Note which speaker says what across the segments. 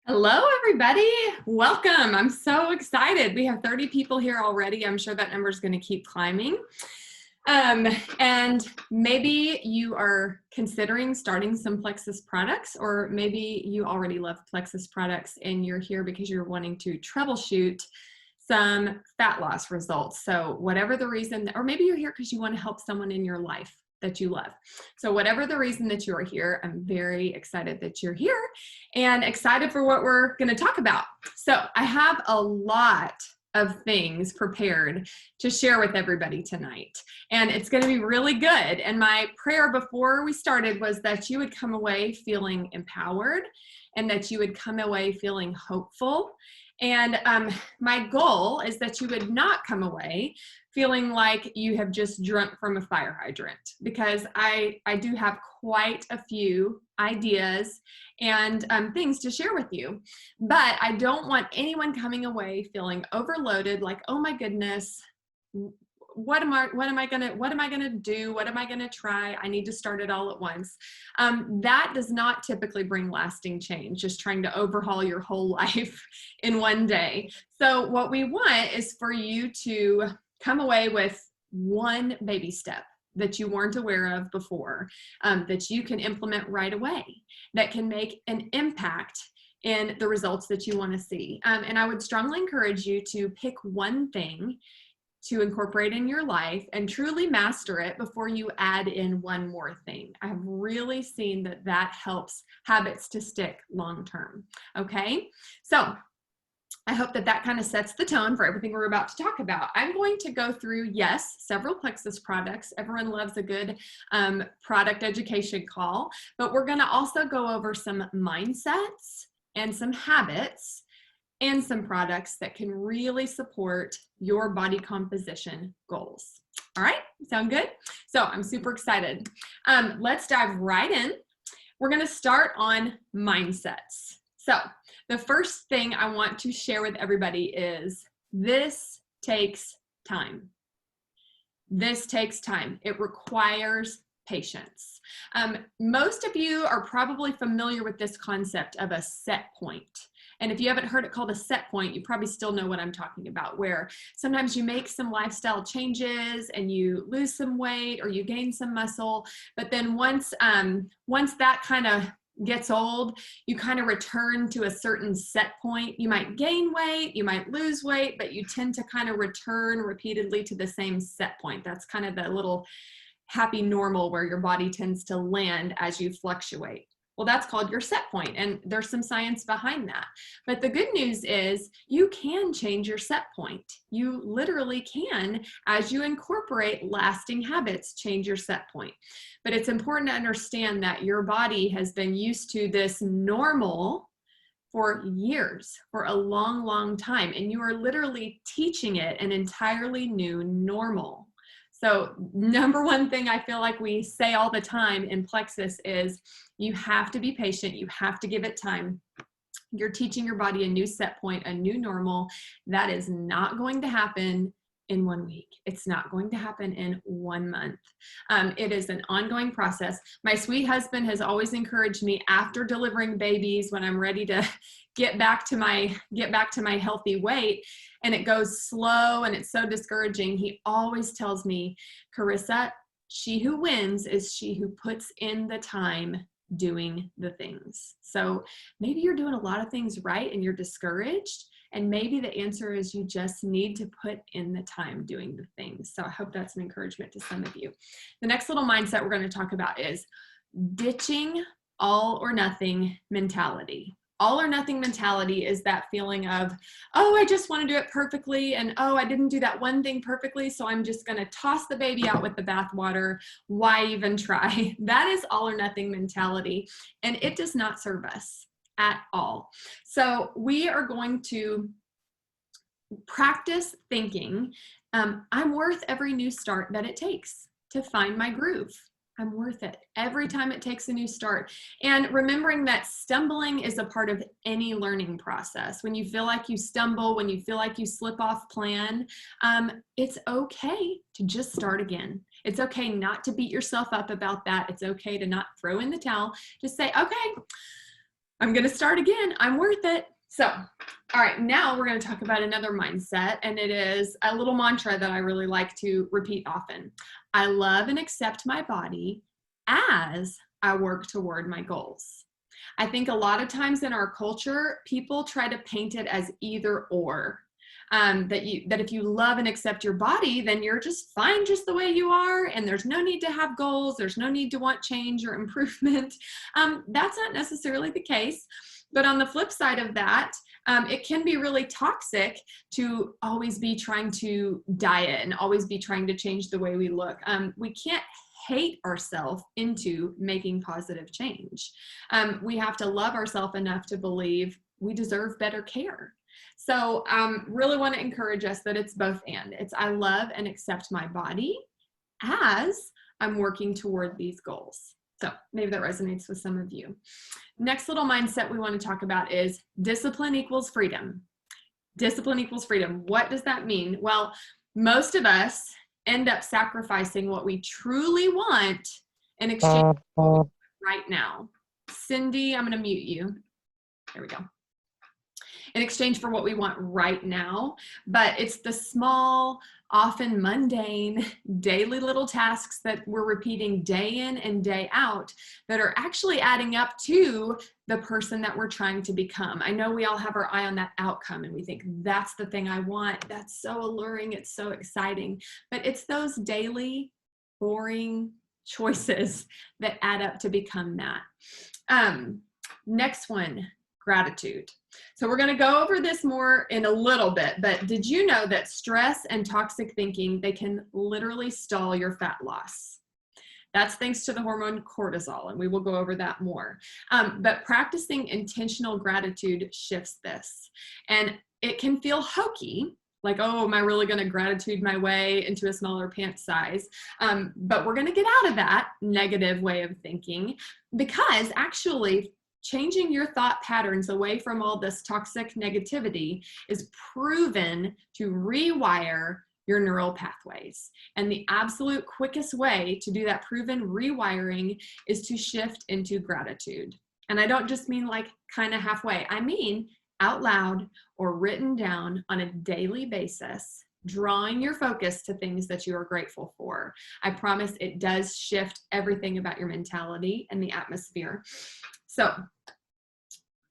Speaker 1: Hello, everybody. Welcome. I'm so excited. We have 30 people here already. I'm sure that number is going to keep climbing. And maybe you are considering starting some Plexus products, or maybe you already love Plexus products and you're here because you're wanting to troubleshoot some fat loss results. So whatever the reason, or maybe you're here because you want to help someone in your life that you love. So whatever the reason that you are here, I'm very excited that you're here and excited for what we're going to talk about. So I have a lot of things prepared to share with everybody tonight, and it's going to be really good. And my prayer before we started was that you would come away feeling empowered and that you would come away feeling hopeful. And my goal is that you would not come away feeling like you have just drunk from a fire hydrant, because I do have quite a few ideas and things to share with you. But I don't want anyone coming away feeling overloaded, like, oh my goodness, what am I gonna do? What am I gonna try? I need to start it all at once. That does not typically bring lasting change, just trying to overhaul your whole life in one day. So what we want is for you to come away with one baby step that you weren't aware of before, that you can implement right away, that can make an impact in the results that you want to see. And I would strongly encourage you to pick one thing to incorporate in your life and truly master it before you add in one more thing. I've really seen that that helps habits to stick long term. Okay, so I hope that that kind of sets the tone for everything we're about to talk about. I'm going to go through, yes, several Plexus products. Everyone loves a good product education call, but we're going to also go over some mindsets and some habits and some products that can really support your body composition goals. All right, sound good? So I'm super excited. Let's dive right in. We're going to start on mindsets. So the first thing I want to share with everybody is this takes time. This takes time. It requires patience. Most of you are probably familiar with this concept of a set point. And if you haven't heard it called a set point, you probably still know what I'm talking about, where sometimes you make some lifestyle changes and you lose some weight or you gain some muscle, but then once that kind of gets old, you kind of return to a certain set point. You might gain weight, you might lose weight, but you tend to kind of return repeatedly to the same set point. That's kind of the little happy normal where your body tends to land as you fluctuate. Well, that's called your set point, and there's some science behind that. But the good news is you can change your set point. You literally can, as you incorporate lasting habits, change your set point. But it's important to understand that your body has been used to this normal for years, for a long, long time, and you are literally teaching it an entirely new normal. So number one thing I feel like we say all the time in Plexus is you have to be patient. You have to give it time. You're teaching your body a new set point, a new normal. That is not going to happen in 1 week. It's not going to happen in 1 month. It is an ongoing process. My sweet husband has always encouraged me after delivering babies, when I'm ready to get back to my healthy weight, and it goes slow and it's so discouraging. He always tells me, Carissa, she who wins is she who puts in the time doing the things. So maybe you're doing a lot of things right and you're discouraged. And maybe the answer is you just need to put in the time doing the things. So I hope that's an encouragement to some of you. The next little mindset we're going to talk about is ditching all or nothing mentality. All or nothing mentality is that feeling of, oh, I just want to do it perfectly. And oh, I didn't do that one thing perfectly. So I'm just going to toss the baby out with the bathwater. Why even try? That is all or nothing mentality. And it does not serve us at all. So we are going to practice thinking, I'm worth every new start that it takes to find my groove. I'm worth it every time it takes a new start. And remembering that stumbling is a part of any learning process. When you feel like you stumble, when you feel like you slip off plan, it's okay to just start again. It's okay not to beat yourself up about that. It's okay to not throw in the towel. Just say, okay, I'm going to start again. I'm worth it. So, all right, now we're going to talk about another mindset, and it is a little mantra that I really like to repeat often. I love and accept my body as I work toward my goals. I think a lot of times in our culture, people try to paint it as either or. That if you love and accept your body, then you're just fine just the way you are, and there's no need to have goals. There's no need to want change or improvement. That's not necessarily the case. But on the flip side of that, it can be really toxic to always be trying to diet and always be trying to change the way we look. We can't hate ourselves into making positive change. We have to love ourselves enough to believe we deserve better care. So really want to encourage us that it's both and. It's I love and accept my body as I'm working toward these goals. So maybe that resonates with some of you. Next little mindset we want to talk about is discipline equals freedom. Discipline equals freedom. What does that mean? Well, most of us end up sacrificing what we truly want in exchange for what we want right now. Cindy, I'm going to mute you. There we go. In exchange for what we want right now, but it's the small, often mundane, daily little tasks that we're repeating day in and day out that are actually adding up to the person that we're trying to become. I know we all have our eye on that outcome and we think that's the thing I want. That's so alluring. It's so exciting, but it's those daily, boring choices that add up to become that. Next one, gratitude. So we're going to go over this more in a little bit, but did you know that stress and toxic thinking, they can literally stall your fat loss? That's thanks to the hormone cortisol, and we will go over that more. But practicing intentional gratitude shifts this. And it can feel hokey, like, oh, am I really going to gratitude my way into a smaller pant size? But we're going to get out of that negative way of thinking, because actually changing your thought patterns away from all this toxic negativity is proven to rewire your neural pathways. And the absolute quickest way to do that proven rewiring is to shift into gratitude. And I don't just mean like kind of halfway. I mean out loud or written down on a daily basis, drawing your focus to things that you are grateful for. I promise it does shift everything about your mentality and the atmosphere. So,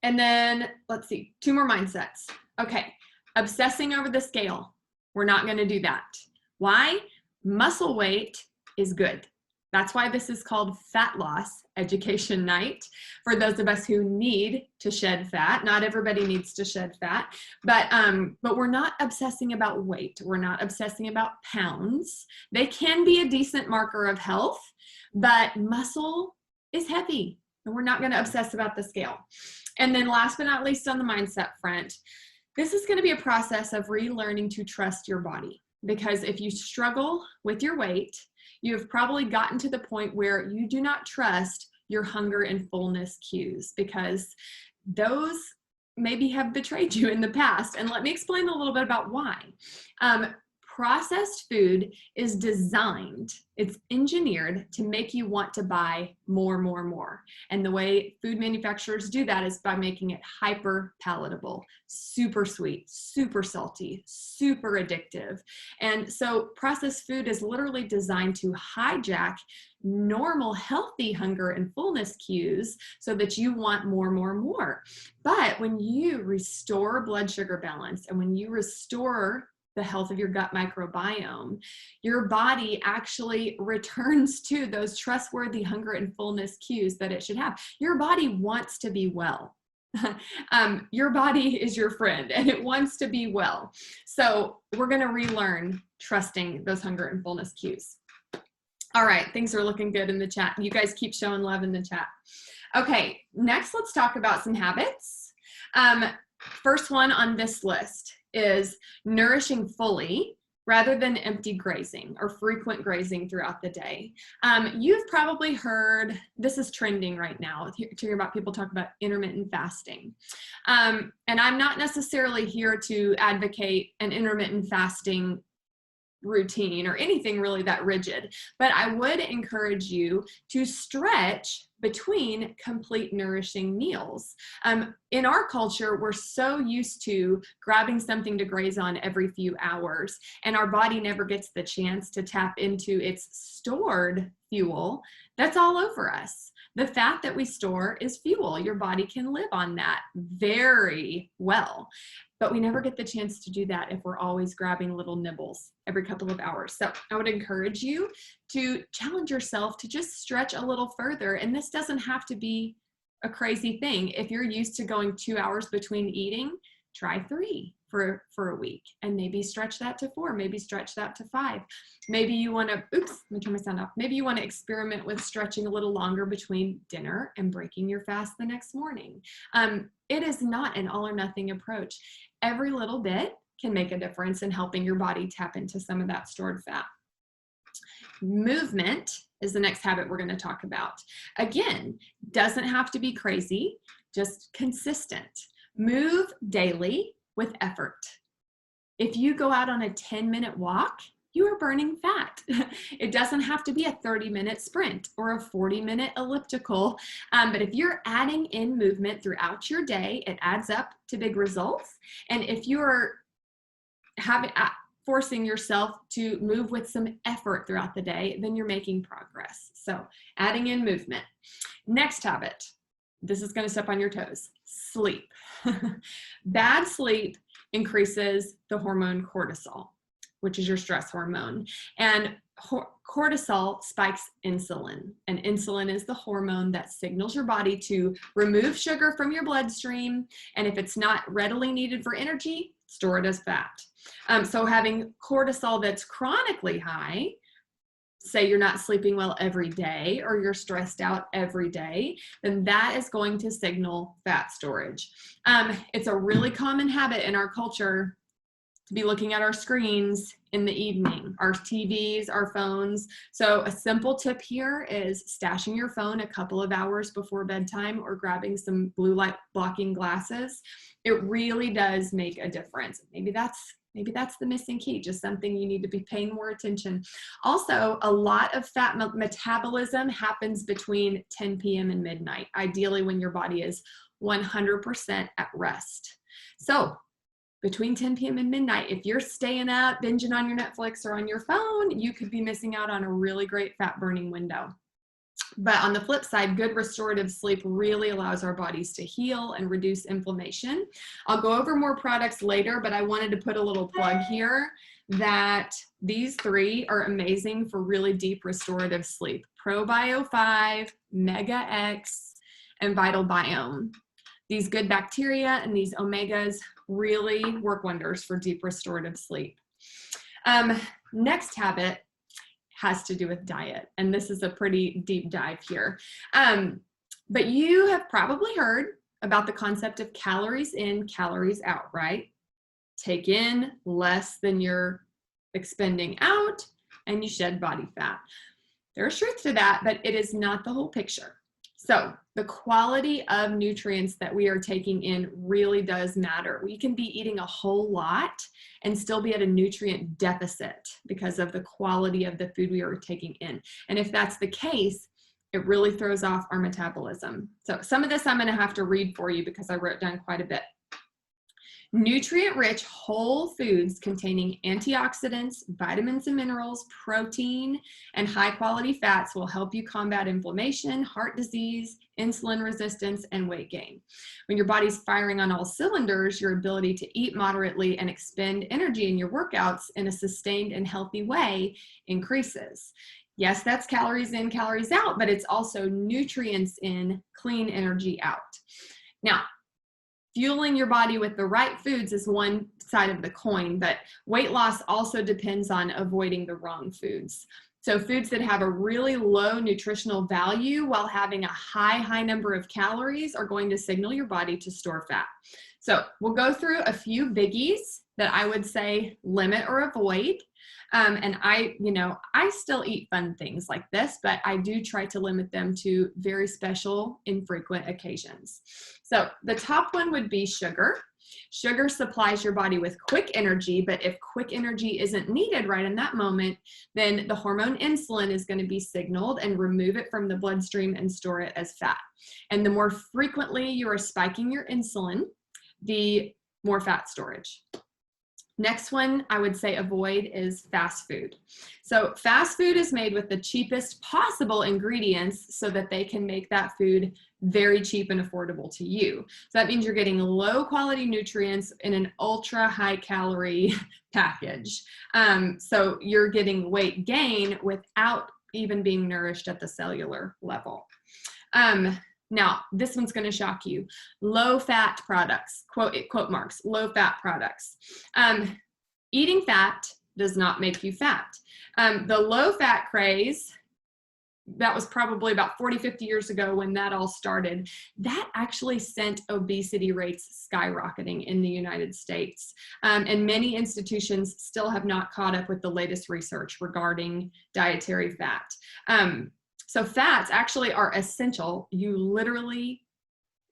Speaker 1: and then let's see, 2 more mindsets. Okay, obsessing over the scale. We're not going to do that. Why? Muscle weight is good. That's why this is called Fat Loss Education Night for those of us who need to shed fat. Not everybody needs to shed fat, but we're not obsessing about weight. We're not obsessing about pounds. They can be a decent marker of health, but muscle is heavy, and we're not going to obsess about the scale. And then last but not least on the mindset front, this is going to be a process of relearning to trust your body. Because if you struggle with your weight, you have probably gotten to the point where you do not trust your hunger and fullness cues, because those maybe have betrayed you in the past. And let me explain a little bit about why. Processed food is designed, it's engineered to make you want to buy more. And the way food manufacturers do that is by making it hyper palatable, super sweet, super salty, super addictive. And so processed food is literally designed to hijack normal, healthy hunger and fullness cues so that you want more. But when you restore blood sugar balance and when you restore the health of your gut microbiome, your body actually returns to those trustworthy hunger and fullness cues that it should have. Your body wants to be well. Your body is your friend and it wants to be well. So we're going to relearn trusting those hunger and fullness cues. All right, things are looking good in the chat. You guys keep showing love in the chat. Okay, next let's talk about some habits. First one on this list is nourishing fully rather than empty grazing or frequent grazing throughout the day. You've probably heard, this is trending right now, to hear about people talk about intermittent fasting. And I'm not necessarily here to advocate an intermittent fasting routine or anything really that rigid, but I would encourage you to stretch between complete nourishing meals. In our culture, we're so used to grabbing something to graze on every few hours, and our body never gets the chance to tap into its stored fuel that's all over us. The fat that we store is fuel. Your body can live on that very well. But we never get the chance to do that if we're always grabbing little nibbles every couple of hours. So I would encourage you to challenge yourself to just stretch a little further. And this doesn't have to be a crazy thing. If you're used to going 2 hours between eating, try 3 for a week, and maybe stretch that to 4, maybe stretch that to 5. Maybe you want to, oops, let me turn my sound off. Maybe you want to experiment with stretching a little longer between dinner and breaking your fast the next morning. It is not an all or nothing approach. Every little bit can make a difference in helping your body tap into some of that stored fat. Movement is the next habit we're going to talk about. Again, doesn't have to be crazy, just consistent. Move daily with effort. If you go out on a 10-minute walk, you are burning fat. It doesn't have to be a 30-minute sprint or a 40-minute elliptical, but if you're adding in movement throughout your day, it adds up to big results. And if you're forcing yourself to move with some effort throughout the day, then you're making progress. So adding in movement. Next habit, this is going to step on your toes, sleep. Bad sleep increases the hormone cortisol, which is your stress hormone. And cortisol spikes insulin. And insulin is the hormone that signals your body to remove sugar from your bloodstream. And if it's not readily needed for energy, store it as fat. So having cortisol that's chronically high, say you're not sleeping well every day or you're stressed out every day, then that is going to signal fat storage. It's a really common habit in our culture to be looking at our screens in the evening, our TVs, our phones. So a simple tip here is stashing your phone a couple of hours before bedtime or grabbing some blue light blocking glasses. It really does make a difference. Maybe that's the missing key, just something you need to be paying more attention. Also, a lot of fat metabolism happens between 10 p.m. and midnight, ideally when your body is 100% at rest. So between 10 p.m. and midnight, if you're staying up, binging on your Netflix or on your phone, you could be missing out on a really great fat burning window. But on the flip side, good restorative sleep really allows our bodies to heal and reduce inflammation. I'll go over more products later, but I wanted to put a little plug here that these 3 are amazing for really deep restorative sleep. ProBio 5, Mega X, and Vital Biome. These good bacteria and these omegas really work wonders for deep restorative sleep. Next habit has to do with diet, and this is a pretty deep dive here. But you have probably heard about the concept of calories in, calories out, right? Take in less than you're expending out, and you shed body fat. There's truth to that, but it is not the whole picture. So the quality of nutrients that we are taking in really does matter. We can be eating a whole lot and still be at a nutrient deficit because of the quality of the food we are taking in. And if that's the case, it really throws off our metabolism. So some of this I'm going to have to read for you because I wrote down quite a bit. Nutrient-rich whole foods containing antioxidants, vitamins and minerals, protein, and high-quality fats will help you combat inflammation, heart disease, insulin resistance, and weight gain. When your body's firing on all cylinders, your ability to eat moderately and expend energy in your workouts in a sustained and healthy way increases. Yes, that's calories in, calories out, but it's also nutrients in, clean energy out. Now, fueling your body with the right foods is one side of the coin, but weight loss also depends on avoiding the wrong foods. So foods that have a really low nutritional value while having a high number of calories are going to signal your body to store fat. So we'll go through a few biggies that I would say limit or avoid. And I still eat fun things like this, but I do try to limit them to very special, infrequent occasions. So the top one would be sugar. Sugar supplies your body with quick energy, but if quick energy isn't needed right in that moment, then the hormone insulin is going to be signaled and remove it from the bloodstream and store it as fat. And the more frequently you are spiking your insulin, the more fat storage. Next one I would say avoid is fast food. So fast food is made with the cheapest possible ingredients so that they can make that food very cheap and affordable to you. So that means you're getting low quality nutrients in an ultra high calorie package. So you're getting weight gain without even being nourished at the cellular level. Now, this one's going to shock you. Low fat products, quote marks, low fat products. Eating fat does not make you fat. The low fat craze, that was probably about 40, 50 years ago when that all started. That actually sent obesity rates skyrocketing in the United States. And many institutions still have not caught up with the latest research regarding dietary fat. So fats actually are essential. You literally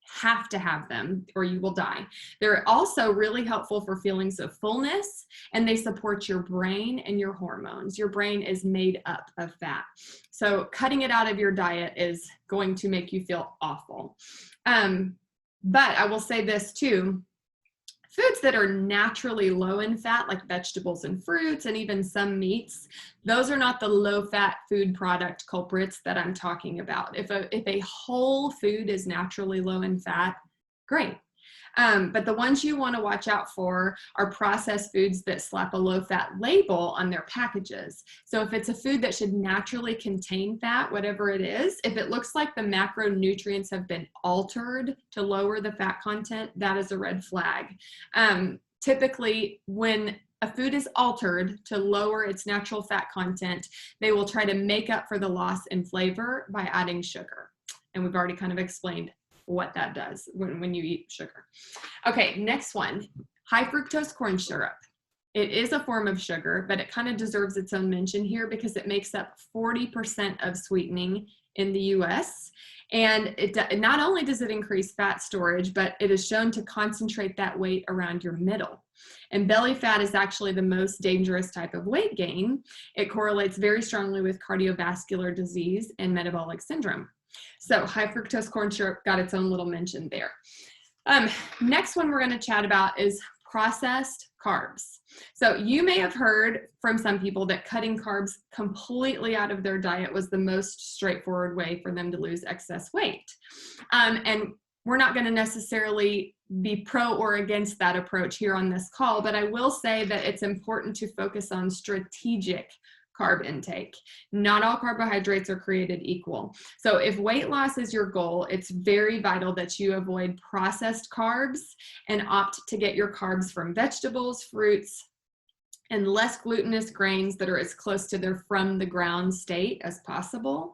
Speaker 1: have to have them or you will die. They're also really helpful for feelings of fullness, and they support your brain and your hormones. Your brain is made up of fat. So cutting it out of your diet is going to make you feel awful. But I will say this too. Foods that are naturally low in fat, like vegetables and fruits and even some meats, those are not the low fat food product culprits that I'm talking about. If a whole food is naturally low in fat, great. But the ones you want to watch out for are processed foods that slap a low fat label on their packages. So if it's a food that should naturally contain fat, whatever it is, if it looks like the macronutrients have been altered to lower the fat content, that is a red flag. Typically, when a food is altered to lower its natural fat content, they will try to make up for the loss in flavor by adding sugar. And we've already kind of explained what that does when you eat sugar. Okay, next one, high fructose corn syrup. It is a form of sugar, but it kind of deserves its own mention here because it makes up 40% of sweetening in the US. And not only does it increase fat storage, but it is shown to concentrate that weight around your middle. And belly fat is actually the most dangerous type of weight gain. It correlates very strongly with cardiovascular disease and metabolic syndrome. So high fructose corn syrup got its own little mention there. Next one we're going to chat about is processed carbs. So you may have heard from some people that cutting carbs completely out of their diet was the most straightforward way for them to lose excess weight. And we're not going to necessarily be pro or against that approach here on this call, but I will say that it's important to focus on strategic carb intake. Not all carbohydrates are created equal. So if weight loss is your goal, it's very vital that you avoid processed carbs and opt to get your carbs from vegetables, fruits, and less glutinous grains that are as close to their from the ground state as possible.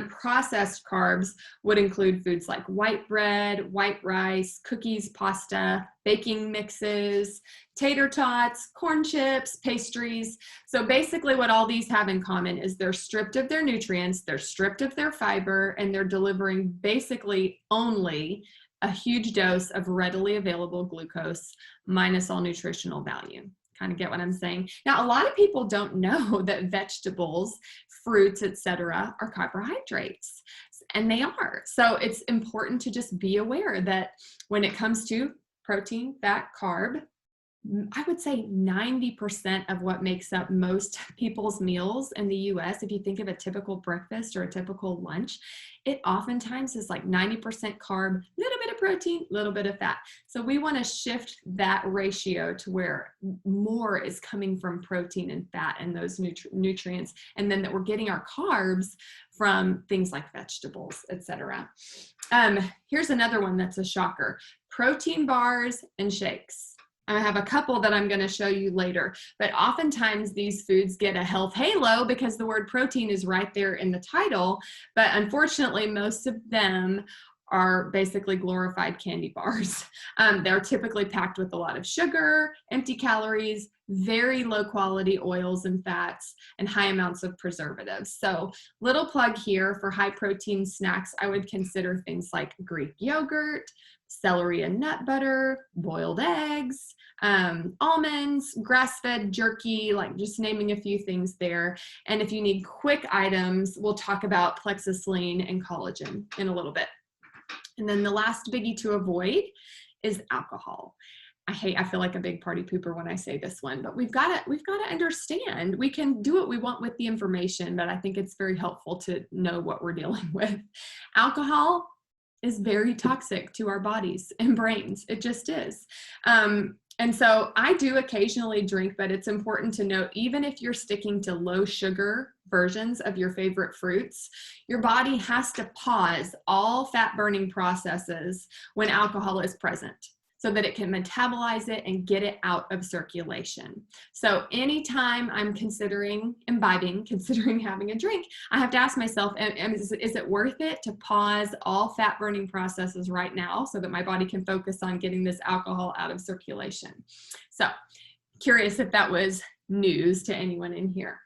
Speaker 1: Processed carbs would include foods like white bread, white rice, cookies, pasta, baking mixes, tater tots, corn chips, pastries. So basically what all these have in common is they're stripped of their nutrients, they're stripped of their fiber, and they're delivering basically only a huge dose of readily available glucose minus all nutritional value. Kind of get what I'm saying? Now, a lot of people don't know that vegetables, fruits, etc., are carbohydrates, and they are. So it's important to just be aware that when it comes to protein, fat, carb, I would say 90% of what makes up most people's meals in the US, if you think of a typical breakfast or a typical lunch, it oftentimes is like 90% carb, little bit of protein, little bit of fat. So we want to shift that ratio to where more is coming from protein and fat and those nutrients, and then that we're getting our carbs from things like vegetables, etc. Here's another one that's a shocker: protein bars and shakes. I have a couple that I'm going to show you later, but oftentimes these foods get a health halo because the word protein is right there in the title, but unfortunately most of them are basically glorified candy bars. They're typically packed with a lot of sugar, empty calories, very low quality oils and fats, and high amounts of preservatives. So little plug here for high protein snacks, I would consider things like Greek yogurt, celery and nut butter, boiled eggs, almonds, grass-fed jerky, like just naming a few things there. And if you need quick items, we'll talk about Plexus Lean and collagen in a little bit. And then the last biggie to avoid is alcohol. I feel like a big party pooper when I say this one, but we've got to understand we can do what we want with the information, but I think it's very helpful to know what we're dealing with. Alcohol is very toxic to our bodies and brains. It just is. And so I do occasionally drink, but it's important to note, even if you're sticking to low sugar versions of your favorite fruits, your body has to pause all fat burning processes when alcohol is present, so that it can metabolize it and get it out of circulation. So anytime I'm considering imbibing, considering having a drink, I have to ask myself, is it worth it to pause all fat burning processes right now so that my body can focus on getting this alcohol out of circulation? So curious if that was news to anyone in here.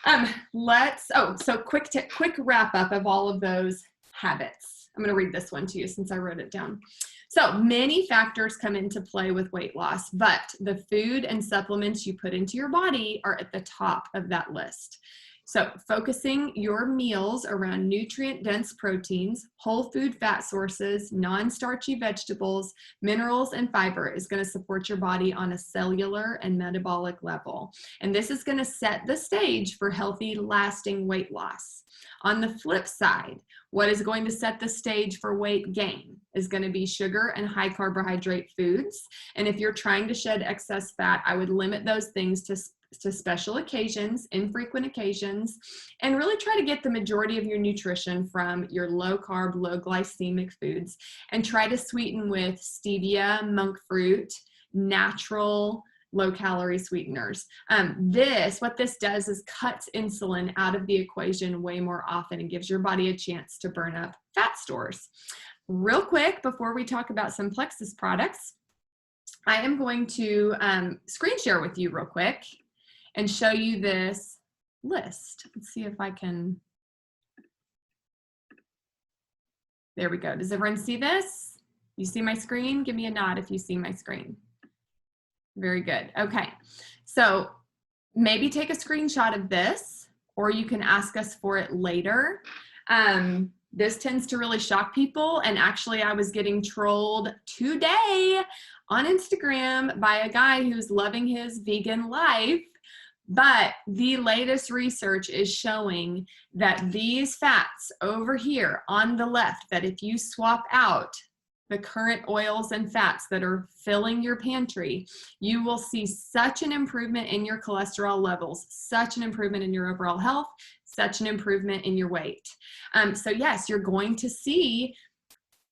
Speaker 1: So quick wrap up of all of those habits. I'm gonna read this one to you since I wrote it down. So many factors come into play with weight loss, but the food and supplements you put into your body are at the top of that list. So focusing your meals around nutrient-dense proteins, whole food fat sources, non-starchy vegetables, minerals, and fiber is going to support your body on a cellular and metabolic level. And this is going to set the stage for healthy, lasting weight loss. On the flip side, what is going to set the stage for weight gain is going to be sugar and high carbohydrate foods. And if you're trying to shed excess fat, I would limit those things to special occasions, infrequent occasions, and really try to get the majority of your nutrition from your low carb, low glycemic foods, and try to sweeten with stevia, monk fruit, natural low calorie sweeteners. What this does is cuts insulin out of the equation way more often and gives your body a chance to burn up fat stores. Real quick, before we talk about some Plexus products, I am going to screen share with you real quick and show you this list. Let's see if I can. There we go. Does everyone see this? You see my screen? Give me a nod if you see my screen. Very good. Okay. So maybe take a screenshot of this, or you can ask us for it later. This tends to really shock people. And actually, I was getting trolled today on Instagram by a guy who's loving his vegan life. But the latest research is showing that these fats over here on the left, that if you swap out the current oils and fats that are filling your pantry, you will see such an improvement in your cholesterol levels, such an improvement in your overall health, such an improvement in your weight. So yes, you're going to see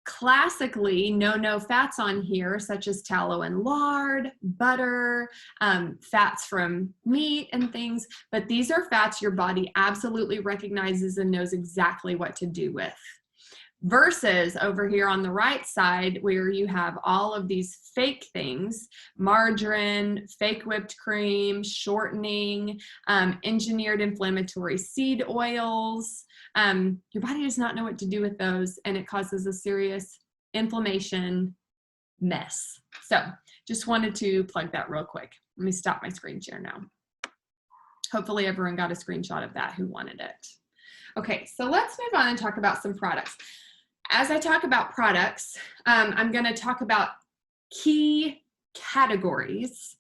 Speaker 1: classically no fats on here, such as tallow and lard, butter, fats from meat and things, but these are fats your body absolutely recognizes and knows exactly what to do with. Versus over here on the right side, where you have all of these fake things, margarine, fake whipped cream, shortening, engineered inflammatory seed oils. Your body does not know what to do with those, and it causes a serious inflammation mess. So just wanted to plug that real quick. Let me stop my screen share now. Hopefully everyone got a screenshot of that who wanted it. Okay, so let's move on and talk about some products. As I talk about products, I'm going to talk about key categories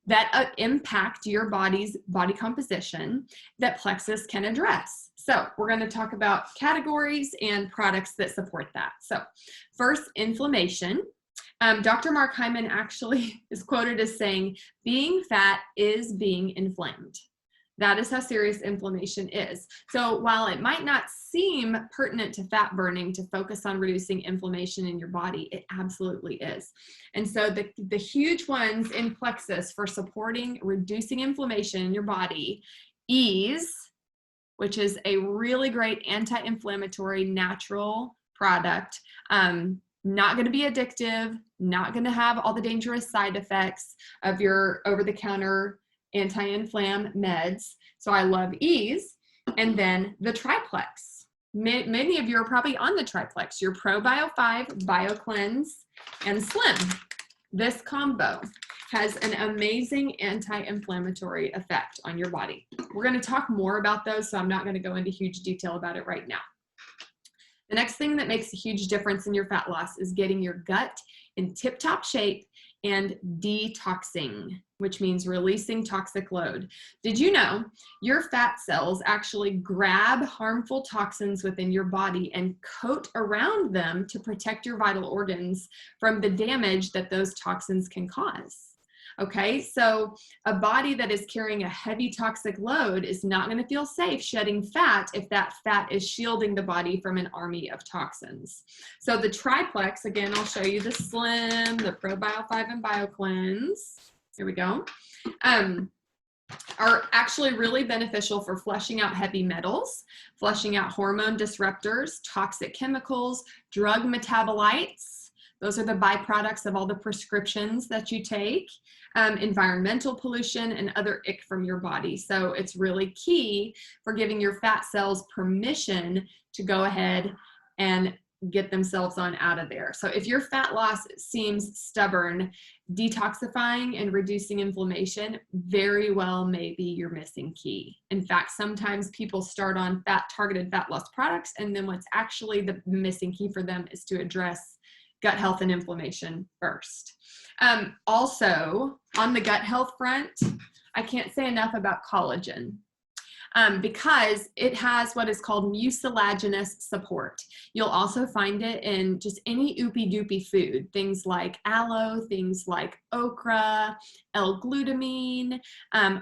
Speaker 1: that impact your body's body composition that Plexus can address. So we're going to talk about categories and products that support that. So first, inflammation. Dr. Mark Hyman actually is quoted as saying, being fat is being inflamed. That is how serious inflammation is. So while it might not seem pertinent to fat burning to focus on reducing inflammation in your body, it absolutely is. And so the huge ones in Plexus for supporting reducing inflammation in your body, Ease, which is a really great anti-inflammatory natural product. Not going to be addictive, not going to have all the dangerous side effects of your over-the-counter anti-inflam meds. So I love ease. And then the triplex. Many of you are probably on the triplex. Your ProBio 5, BioCleanse, and Slim. This combo has an amazing anti-inflammatory effect on your body. We're going to talk more about those, so I'm not going to go into huge detail about it right now. The next thing that makes a huge difference in your fat loss is getting your gut in tip-top shape and detoxing, which means releasing toxic load. Did you know your fat cells actually grab harmful toxins within your body and coat around them to protect your vital organs from the damage that those toxins can cause? Okay, so a body that is carrying a heavy toxic load is not going to feel safe shedding fat if that fat is shielding the body from an army of toxins. So the triplex, again, I'll show you the Slim, the ProBio 5, and BioCleanse. Here we go. Are actually really beneficial for flushing out heavy metals, flushing out hormone disruptors, toxic chemicals, drug metabolites. Those are the byproducts of all the prescriptions that you take, environmental pollution, and other ick from your body. So it's really key for giving your fat cells permission to go ahead and get themselves on out of there. So if your fat loss seems stubborn, detoxifying and reducing inflammation very well may be your missing key. In fact, sometimes people start on targeted fat loss products, and then what's actually the missing key for them is to address gut health and inflammation first. Also, on the gut health front, I can't say enough about collagen because it has what is called mucilaginous support. You'll also find it in just any oopy-goopy food, things like aloe, things like okra, L-glutamine,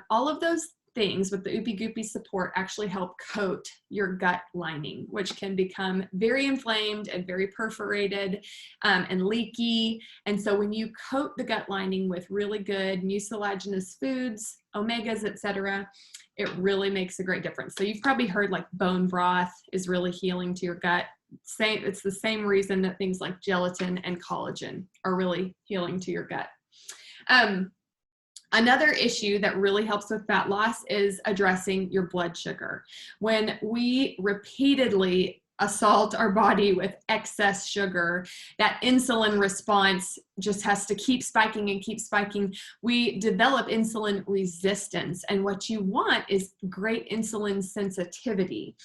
Speaker 1: all of those things with the oopy-goopy support actually help coat your gut lining, which can become very inflamed and very perforated and leaky. And so when you coat the gut lining with really good mucilaginous foods, omegas, etc., it really makes a great difference. So you've probably heard like bone broth is really healing to your gut. It's the same reason that things like gelatin and collagen are really healing to your gut. Another issue that really helps with fat loss is addressing your blood sugar. When we repeatedly assault our body with excess sugar, that insulin response just has to keep spiking and keep spiking. We develop insulin resistance, and what you want is great insulin sensitivity.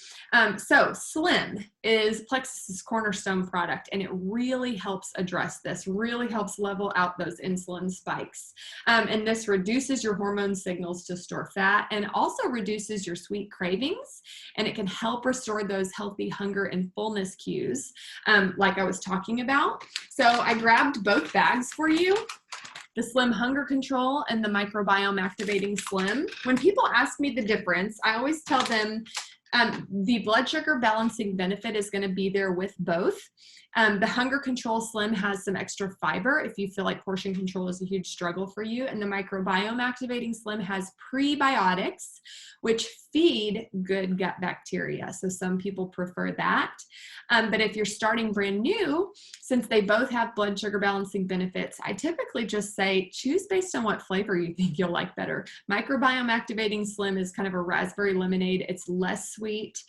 Speaker 1: So Slim is Plexus's cornerstone product, and it really helps address this, really helps level out those insulin spikes. And this reduces your hormone signals to store fat and also reduces your sweet cravings, and it can help restore those healthy hunger and fullness cues like I was talking about. So I grabbed both bags for you, the Slim Hunger Control and the Microbiome Activating Slim. When people ask me the difference, I always tell them the blood sugar balancing benefit is going to be there with both. The Hunger Control Slim has some extra fiber if you feel like portion control is a huge struggle for you. And the Microbiome Activating Slim has prebiotics, which feed good gut bacteria. So some people prefer that. But if you're starting brand new, since they both have blood sugar balancing benefits, I typically just say choose based on what flavor you think you'll like better. Microbiome Activating Slim is kind of a raspberry lemonade. It's less sweet.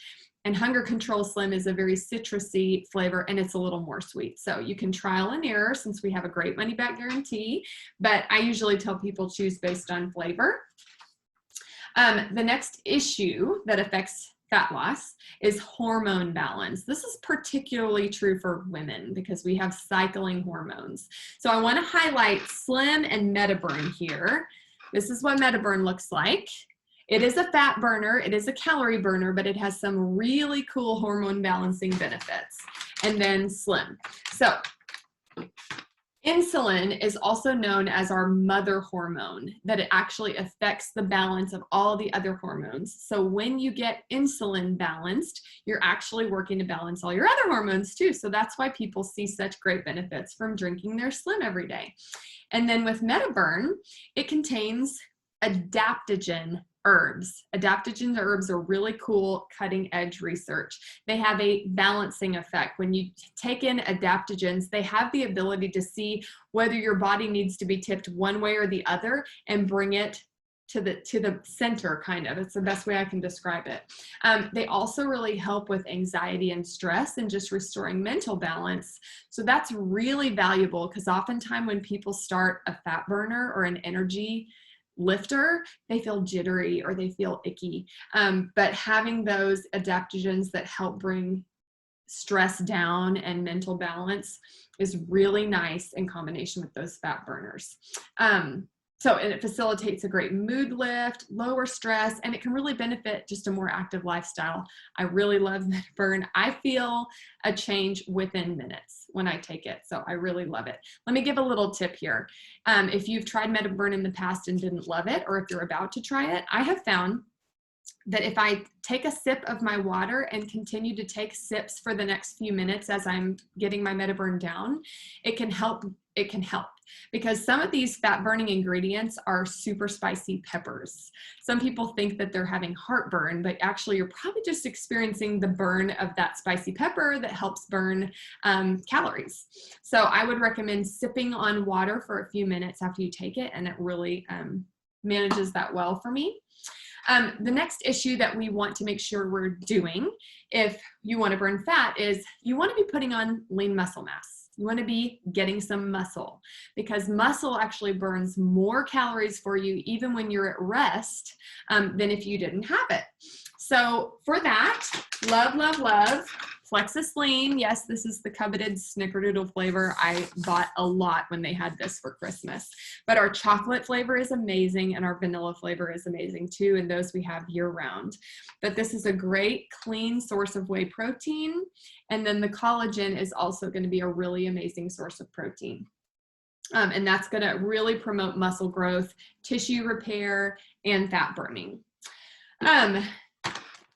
Speaker 1: And Hunger Control Slim is a very citrusy flavor, and it's a little more sweet. So you can trial and error since we have a great money back guarantee, but I usually tell people choose based on flavor. The next issue that affects fat loss is hormone balance. This is particularly true for women because we have cycling hormones. So I want to highlight Slim and MetaBurn here. This is what MetaBurn looks like. It is a fat burner, it is a calorie burner, but it has some really cool hormone balancing benefits. And then Slim. So insulin is also known as our mother hormone, that it actually affects the balance of all the other hormones. So when you get insulin balanced, you're actually working to balance all your other hormones too. So that's why people see such great benefits from drinking their Slim every day. And then with MetaBurn, it contains adaptogen herbs. Adaptogen herbs are really cool, cutting edge research. They have a balancing effect. When you take in adaptogens, they have the ability to see whether your body needs to be tipped one way or the other and bring it to the center, kind of. It's the best way I can describe it. They also really help with anxiety and stress and just restoring mental balance. So that's really valuable, because oftentimes when people start a fat burner or an energy lifter, they feel jittery or they feel icky. But having those adaptogens that help bring stress down and mental balance is really nice in combination with those fat burners. So it facilitates a great mood lift, lower stress, and it can really benefit just a more active lifestyle. I really love MetaBurn. I feel a change within minutes when I take it, so I really love it. Let me give a little tip here. If you've tried MetaBurn in the past and didn't love it, or if you're about to try it, I have found that if I take a sip of my water and continue to take sips for the next few minutes as I'm getting my MetaBurn down, it can help. It can help, because some of these fat burning ingredients are super spicy peppers. Some people think that they're having heartburn, but actually you're probably just experiencing the burn of that spicy pepper that helps burn calories. So I would recommend sipping on water for a few minutes after you take it, and it really manages that well for me. The next issue that we want to make sure we're doing if you want to burn fat is you want to be putting on lean muscle mass. You want to be getting some muscle, because muscle actually burns more calories for you even when you're at rest than if you didn't have it. So for that, love, love, love Plexus Lean. Yes, this is the coveted snickerdoodle flavor. I bought a lot when they had this for Christmas. But our chocolate flavor is amazing, and our vanilla flavor is amazing too, and those we have year round. But this is a great clean source of whey protein, and then the collagen is also going to be a really amazing source of protein. And that's going to really promote muscle growth, tissue repair, and fat burning.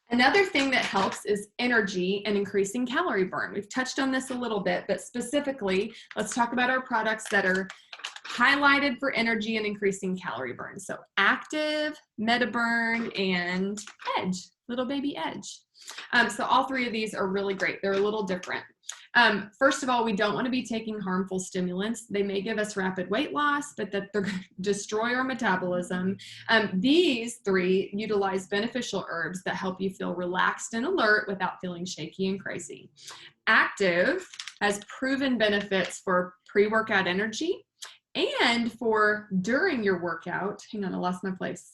Speaker 1: Another thing that helps is energy and increasing calorie burn. We've touched on this a little bit, but specifically, let's talk about our products that are highlighted for energy and increasing calorie burn. So Active, MetaBurn, and Edge, little baby Edge. So all three of these are really great. They're a little different. First of all, we don't want to be taking harmful stimulants. They may give us rapid weight loss, but that they're going to destroy our metabolism. These three utilize beneficial herbs that help you feel relaxed and alert without feeling shaky and crazy. Active has proven benefits for pre-workout energy and for during your workout. Hang on, I lost my place.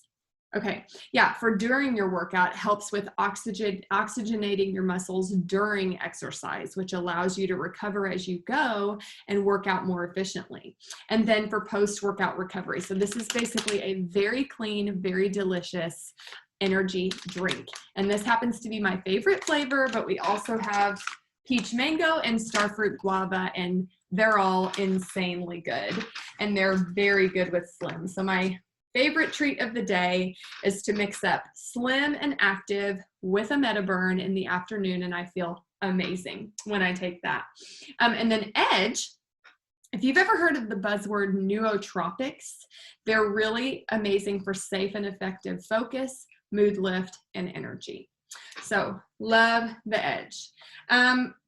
Speaker 1: Okay, yeah, for during your workout, helps with oxygenating your muscles during exercise, which allows you to recover as you go and work out more efficiently. And then for post-workout recovery. So this is basically a very clean, very delicious energy drink. And this happens to be my favorite flavor, but we also have peach mango and starfruit guava, and they're all insanely good. And they're very good with Slim. So my favorite treat of the day is to mix up Slim and Active with a MetaBurn in the afternoon, and I feel amazing when I take that. And then Edge, if you've ever heard of the buzzword nootropics, they're really amazing for safe and effective focus, mood lift, and energy. So love the Edge.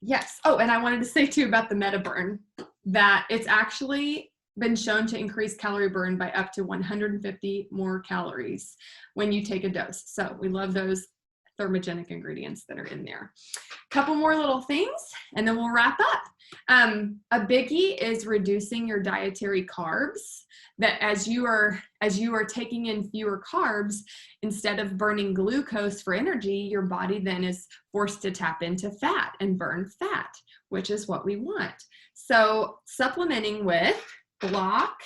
Speaker 1: Yes. Oh, and I wanted to say too about the MetaBurn that it's actually been shown to increase calorie burn by up to 150 more calories when you take a dose. So we love those thermogenic ingredients that are in there. Couple more little things, and then we'll wrap up. A biggie is reducing your dietary carbs. That as you are taking in fewer carbs, instead of burning glucose for energy, your body then is forced to tap into fat and burn fat, which is what we want. So supplementing with Block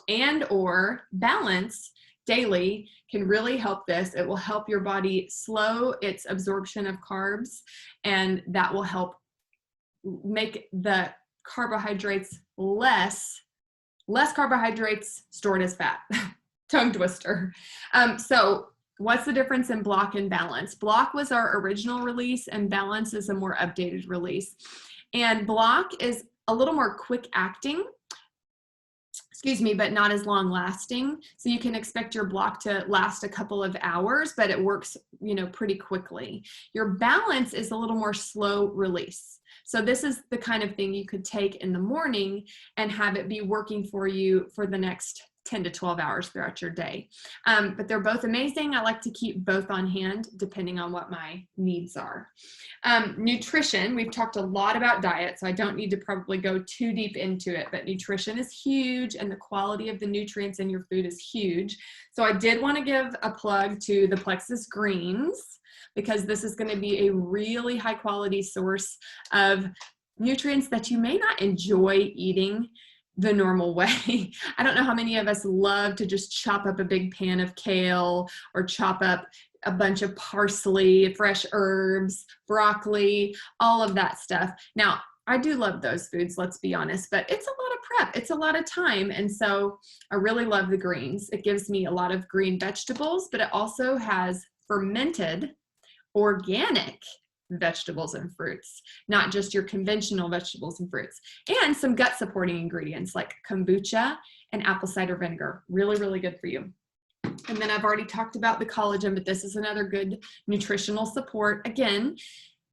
Speaker 1: and or Balance daily can really help this. It will help your body slow its absorption of carbs, and that will help make the carbohydrates less carbohydrates stored as fat. Tongue twister. So what's the difference in Block and Balance? Block was our original release, and Balance is a more updated release. And Block is a little more quick acting. excuse me, but not as long lasting. So you can expect your block to last a couple of hours, but it works, you know, pretty quickly. Your balance is a little more slow release. So this is the kind of thing you could take in the morning and have it be working for you for the next 10 to 12 hours throughout your day. But they're both amazing. I like to keep both on hand depending on what my needs are. Nutrition, we've talked a lot about diet, so I don't need to probably go too deep into it, but nutrition is huge and the quality of the nutrients in your food is huge. So I did want to give a plug to the Plexus greens, because this is going to be a really high quality source of nutrients that you may not enjoy eating the normal way. I don't know how many of us love to just chop up a big pan of kale or chop up a bunch of parsley, fresh herbs, broccoli, all of that stuff. Now, I do love those foods, let's be honest, but it's a lot of prep. It's a lot of time. And so I really love the greens. It gives me a lot of green vegetables, but it also has fermented organic vegetables and fruits, not just your conventional vegetables and fruits, and some gut supporting ingredients like kombucha and apple cider vinegar. Really, really good for you. And then I've already talked about the collagen, but this is another good nutritional support. Again,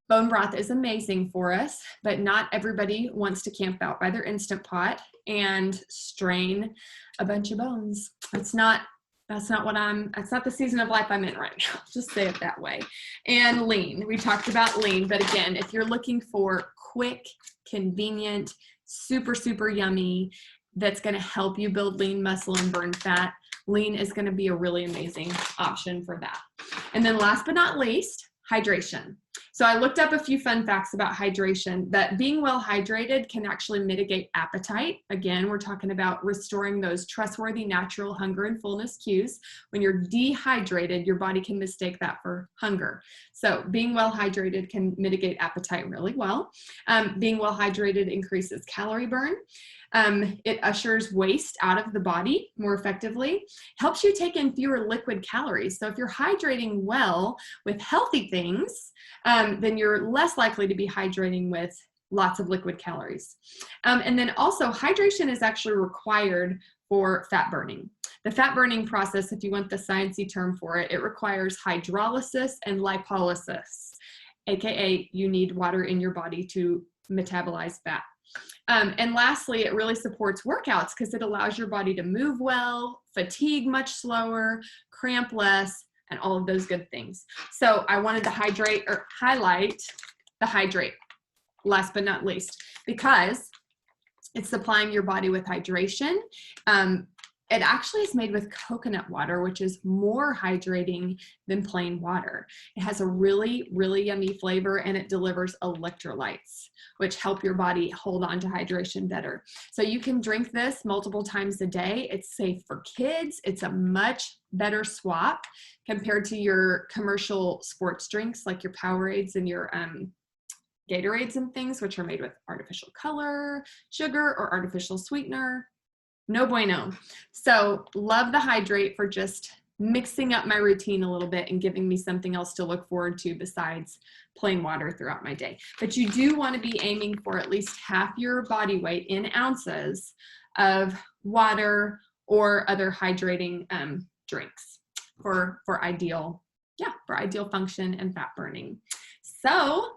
Speaker 1: bone broth is amazing for us, but not everybody wants to camp out by their Instant Pot and strain a bunch of bones. That's not the season of life I'm in right now. Just say it that way. And lean, we talked about lean, but again, if you're looking for quick, convenient, super, super yummy, that's gonna help you build lean muscle and burn fat, lean is gonna be a really amazing option for that. And then last but not least, hydration. So I looked up a few fun facts about hydration, that being well hydrated can actually mitigate appetite. Again, we're talking about restoring those trustworthy natural hunger and fullness cues. When you're dehydrated, your body can mistake that for hunger. So being well hydrated can mitigate appetite really well. Being well hydrated increases calorie burn. It ushers waste out of the body more effectively, helps you take in fewer liquid calories. So if you're hydrating well with healthy things, then you're less likely to be hydrating with lots of liquid calories. And then also hydration is actually required for fat burning. The fat burning process, if you want the sciencey term for it, it requires hydrolysis and lipolysis, AKA you need water in your body to metabolize fat. And lastly, it really supports workouts because it allows your body to move well, fatigue much slower, cramp less, and all of those good things. So I wanted to highlight the hydrate, last but not least, because it's supplying your body with hydration. It actually is made with coconut water, which is more hydrating than plain water. It has a really, really yummy flavor, and it delivers electrolytes, which help your body hold on to hydration better. So you can drink this multiple times a day. It's safe for kids. It's a much better swap compared to your commercial sports drinks like your Powerades and your Gatorades and things, which are made with artificial color, sugar, or artificial sweetener. No bueno. So love the hydrate for just mixing up my routine a little bit and giving me something else to look forward to besides plain water throughout my day. But you do want to be aiming for at least half your body weight in ounces of water or other hydrating drinks for ideal function and fat burning. So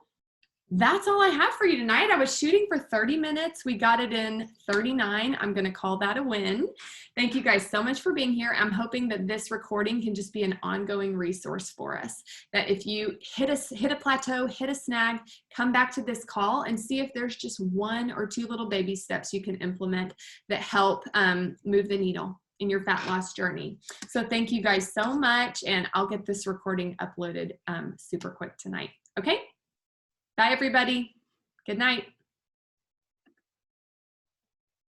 Speaker 1: that's all I have for you tonight. I was shooting for 30 minutes. We got it in 39. I'm going to call that a win. Thank you guys so much for being here. I'm hoping that this recording can just be an ongoing resource for us. That if you hit a plateau, hit a snag, come back to this call and see if there's just one or two little baby steps you can implement that help move the needle in your fat loss journey. So thank you guys so much, and I'll get this recording uploaded super quick tonight. Okay? Bye, everybody. Good night.